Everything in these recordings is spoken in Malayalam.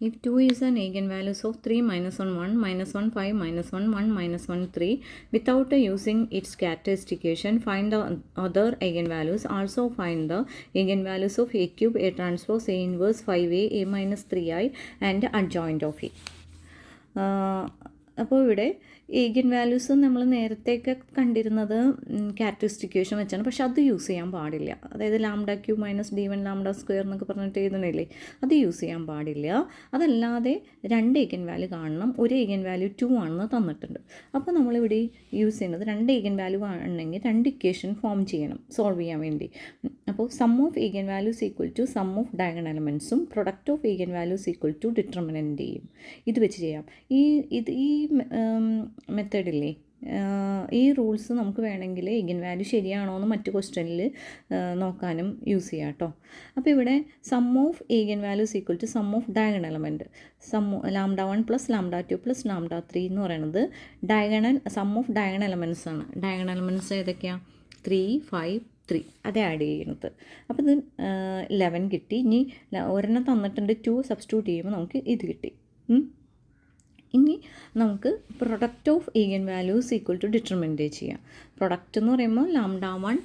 If 2 is an eigenvalues of 3 minus 1 1 minus 1 5 minus 1 1 minus 1 3 without using its characterization, find the other eigenvalues. Also find the eigenvalues of A cube, A transpose, A inverse 5A, A minus 3I and adjoint of A. അപ്പോൾ ഇവിടെ ഈഗൻ വാല്യൂസ് നമ്മൾ നേരത്തെയൊക്കെ കണ്ടിരുന്നത് ക്യാരക്ടറിസ്റ്റിക്കേഷൻ വെച്ചാണ്, പക്ഷെ അത് യൂസ് ചെയ്യാൻ പാടില്ല. അതായത് lambda Q minus D1 lambda square എന്നൊക്കെ പറഞ്ഞിട്ട് എഴുതണില്ലേ, അത് യൂസ് ചെയ്യാൻ പാടില്ല. അതല്ലാതെ 2 ഈഗൻ വാല്യൂ കാണണം, ഒരു ഈഗൻ വാല്യൂ 2 ആണെന്ന് തന്നിട്ടുണ്ട്. അപ്പോൾ നമ്മളിവിടെ യൂസ് ചെയ്യുന്നത് 2 ഈഗൻ വാല്യൂ ആണെങ്കിൽ 2 ഇക്വേഷൻ ഫോം ചെയ്യണം സോൾവ് ചെയ്യാൻ വേണ്ടി. അപ്പോൾ sum of eigen values equal to sum of diagonal എലമെൻറ്റ്സും product of eigen values equal to ഡിറ്റർമിനൻ്റെയും ഇത് വെച്ച് ചെയ്യാം. ഈ മെത്തേഡില്ലേ, ഈ റൂൾസ് നമുക്ക് വേണമെങ്കിൽ ഈഗൻ വാല്യൂ ശരിയാണോ എന്ന് മറ്റു ക്വസ്റ്റ്യനിൽ നോക്കാനും യൂസ് ചെയ്യാം കേട്ടോ. അപ്പോൾ ഇവിടെ sum of eigen values equal to sum of diagonal element, lambda 1 plus lambda 2 plus lambda 3 എന്ന് പറയുന്നത് സം ഓഫ് ഡയഗണൽ എലമെൻറ്റ്സ് ആണ്. ഡയഗണൽ എലമെൻറ്റ്സ് ഏതൊക്കെയാണ്? 3 5 3 അത് ആഡ് ചെയ്യുന്നത്. അപ്പോൾ ഇത് 11 കിട്ടി. ഇനി ഒരെണ്ണം തന്നിട്ടുണ്ട് 2 സബ്സ്റ്റിറ്റ്യൂട്ട് ചെയ്യുമ്പോൾ നമുക്ക് ഇത് കിട്ടി. ഇനി നമുക്ക് product of eigen values equal to determinant ചെയ്യാം. പ്രൊഡക്റ്റ് എന്ന് പറയുമ്പോൾ lambda 1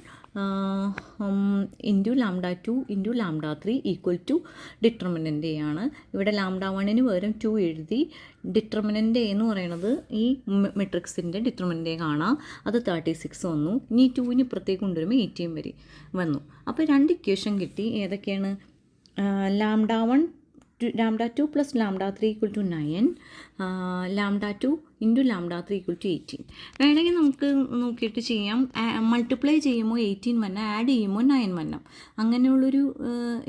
into lambda 2 into lambda 3 equal to determinant ആണ്. ഇവിടെ ലാംഡ 1 പകരം 2 എഴുതി. ഡിറ്റർമിനൻ്റ് എന്ന് പറയുന്നത് ഈ മെട്രിക്സിൻ്റെ ഡിറ്റർമിനൻ്റ് കാണാം, അത് 36 വന്നു. ഇനി 2 ഇപ്പുറത്തേക്ക് കൊണ്ടുവരുമ്പോൾ 18 വന്നു. അപ്പോൾ 2 ഇക്വേഷൻ കിട്ടി. ഏതൊക്കെയാണ്? Lambda 1 lambda 2 plus lambda 3 equal to 9, lambda 2 into lambda 3 equal to 18. വേണമെങ്കിൽ നമുക്ക് നോക്കിയിട്ട് ചെയ്യാം. മൾട്ടിപ്ലൈ ചെയ്യുമ്പോൾ 18 വന്നാൽ ആഡ് ചെയ്യുമ്പോൾ 9 വന്നം. അങ്ങനെയുള്ളൊരു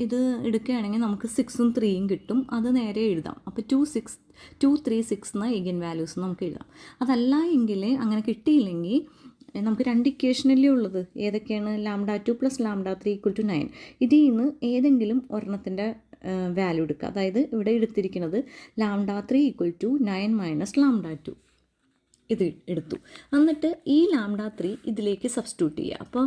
ഇത് എടുക്കുകയാണെങ്കിൽ നമുക്ക് 6ഉം 3യും കിട്ടും. അത് നേരെ എഴുതാം. അപ്പോൾ 2 3 6 എന്ന ഈഗൻ വാല്യൂസ് നമുക്ക് എഴുതാം. അതല്ല എങ്കിൽ, അങ്ങനെ കിട്ടിയില്ലെങ്കിൽ നമുക്ക് 2 ഇക്വേഷനല്ലേ ഉള്ളത്. ഏതൊക്കെയാണ്? Lambda 2 plus lambda 3 equal to 9. ഇതിൽ നിന്ന് ഏതെങ്കിലും ഒരെണ്ണത്തിൻ്റെ വാല്യൂ എടുക്കുക. അതായത് ഇവിടെ എടുത്തിരിക്കുന്നത് lambda 3 equal to 9 minus lambda 2 ഇത് എടുത്തു. എന്നിട്ട് ഈ ലാംഡ 3 ഇതിലേക്ക് സബ്സ്റ്റിറ്റ്യൂട്ട് ചെയ്യുക. അപ്പോൾ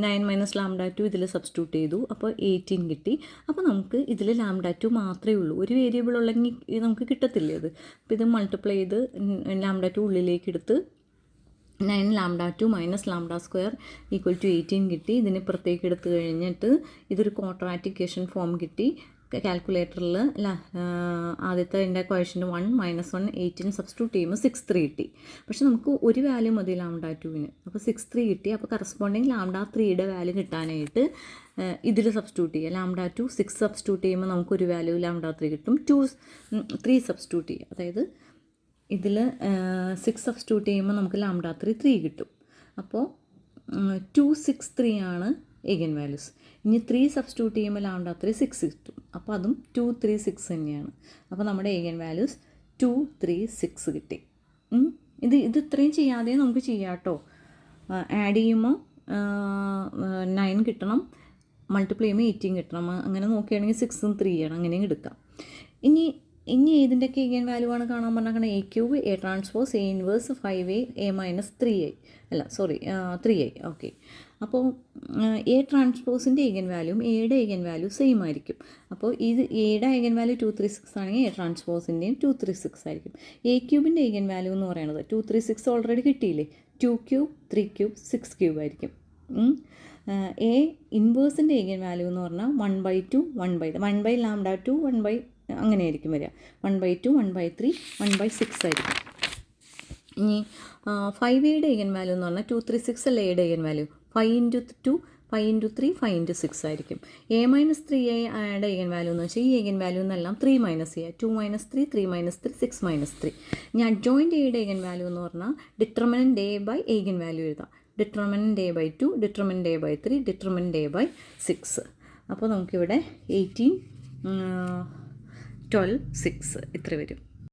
9 മൈനസ് ലാംഡ 2 ഇതിൽ സബ്സ്റ്റിറ്റ്യൂട്ട് ചെയ്തു. അപ്പോൾ 18 കിട്ടി. അപ്പോൾ നമുക്ക് ഇതിൽ ലാംഡ 2 മാത്രമേ ഉള്ളൂ. ഒരു വേരിയബിൾ ഉള്ളെങ്കിൽ നമുക്ക് കിട്ടത്തില്ലേ അത്. അപ്പോൾ ഇത് മൾട്ടിപ്ലൈ ചെയ്ത് ലാംഡ 2 ഉള്ളിലേക്ക് എടുത്ത് 9 lambda 2 minus lambda square equal to 18 കിട്ടി. ഇതിന് പുറത്തേക്ക് എടുത്ത് കഴിഞ്ഞിട്ട് ഇതൊരു ക്വാഡ്രാറ്റിക് ഇക്വേഷൻ ഫോം കിട്ടി. കാൽക്കുലേറ്ററിൽ ആദ്യത്തെ എൻ്റെ ക്വസ്റ്റ്യൻ 1 മൈനസ് 1 18 സബ്സ്റ്റിറ്റ്യൂട്ട് ചെയ്യുമ്പോൾ 6 3 കിട്ടി. പക്ഷെ നമുക്ക് ഒരു വാല്യൂ മതി ലാംഡ 2-ന്. അപ്പോൾ 6 3 കിട്ടി. അപ്പോൾ കറസ്പോണ്ടിങ് ലാംഡ 3യുടെ വാല്യൂ കിട്ടാനായിട്ട് ഇതിൽ സബ്സ്റ്റിറ്റ്യൂട്ട് ചെയ്യുക. ലാംഡ 2 6 സബ്സ്റ്റിറ്റ്യൂട്ട് ചെയ്യുമ്പോൾ നമുക്കൊരു വാല്യൂ ലാംഡ 3 കിട്ടും. 3 സബ്സ്റ്റിറ്റ്യൂട്ട് ചെയ്യുക. അതായത് ഇതിൽ 6 സബ്സ്റ്റിറ്റ്യൂട്ട് ചെയ്യുമ്പോൾ നമുക്ക് ലാംഡ 3 കിട്ടും. അപ്പോൾ 2 6 3 ആണ് ഈഗൻ വാല്യൂസ്. ഇനി 3 സബ്സ്റ്റിറ്റ്യൂട്ട് ചെയ്യുമ്പോൾ ലാംഡ 3 6 കിട്ടും. അപ്പോൾ അതും 2 3 6 തന്നെയാണ്. അപ്പോൾ നമ്മുടെ ഈഗൻ വാല്യൂസ് 2 3 6 കിട്ടി. ഇത് ഇത്രയും ചെയ്യാതെ നമുക്ക് ചെയ്യാം കേട്ടോ. ആഡ് ചെയ്യുമ്പോൾ 9 കിട്ടണം, മൾട്ടിപ്ലൈ ചെയ്യുമ്പോൾ 18 കിട്ടണം. അങ്ങനെ നോക്കുകയാണെങ്കിൽ 6ഉം 3 അങ്ങനെയും എടുക്കാം. ഇനി ഇതിൻ്റെയൊക്കെ ഈഗൻ വാല്യൂ ആണ് കാണാൻ പറഞ്ഞാൽ A cube, A transpose, A inverse 5A, A minus 3I 3I. Okay. അപ്പോൾ A ട്രാൻസ്പോസിൻ്റെ ഈഗൻ വാല്യൂവും Aയുടെ ഈഗൻ വാല്യൂ സെയിം ആയിരിക്കും. അപ്പോൾ Aയുടെ ഈഗൻ വാല്യൂ 236 ആണെങ്കിൽ A ട്രാൻസ്പോസിൻ്റെയും 236 ആയിരിക്കും. A ക്യൂബിൻ്റെ ഈഗൻ വാല്യൂ എന്ന് പറയുന്നത് 236 ഓൾറെഡി കിട്ടിയില്ലേ. 2 ക്യൂബ് 3 ക്യൂബ് 6 ക്യൂബ് ആയിരിക്കും. A ഇൻവേഴ്സിൻ്റെ ഈഗൻ വാല്യൂ എന്ന് പറഞ്ഞാൽ 1/2 1 ലാംഡ 2 1 അങ്ങനെ ആയിരിക്കും വരിക. 1/2 1/3 1/6 ആയിരിക്കും. ഇനി 5Aയുടെ ഈഗൻ വാല്യൂ എന്ന് പറഞ്ഞാൽ 236 അല്ലേ Aയുടെ ഈഗൻ വാല്യൂ. 5 × 2 5 × 3 5 × 6 ആയിരിക്കും. A മൈനസ് 3Aയുടെ ഈഗൻ വാല്യൂ എന്ന് വെച്ചാൽ ഈ ഈഗൻ വാല്യൂ എന്നെല്ലാം 3 മൈനസ് ചെയ്യുക. 2 മൈനസ് 3 3 മൈനസ് 3 6 മൈനസ് 3. ഇനി അഡ്ജോയിൻ്റ് Aയുടെ ഈഗൻ വാല്യൂ എന്ന് പറഞ്ഞാൽ determinant A by eigen value എഴുതാം. Determinant A/2 determinant A/3 determinant A/6. അപ്പോൾ നമുക്കിവിടെ 18 12 6 ഇത്ര വരും.